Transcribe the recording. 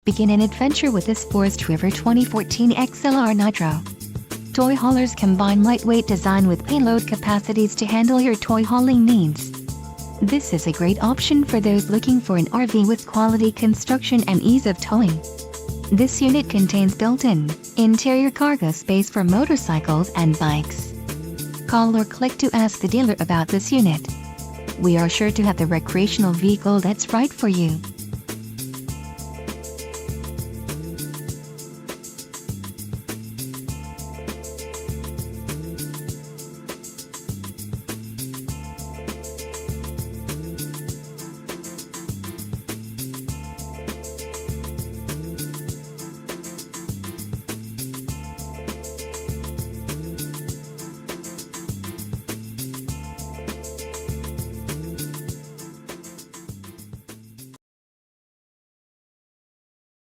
Begin an adventure with this Forest River 2014 XLR Nitro. Toy haulers combine lightweight design with payload capacities to handle your toy hauling needs. This is a great option for those looking for an RV with quality construction and ease of towing. This unit contains built-in, interior cargo space for motorcycles and bikes. Call or click to ask the dealer about this unit. We are sure to have the recreational vehicle that's right for you.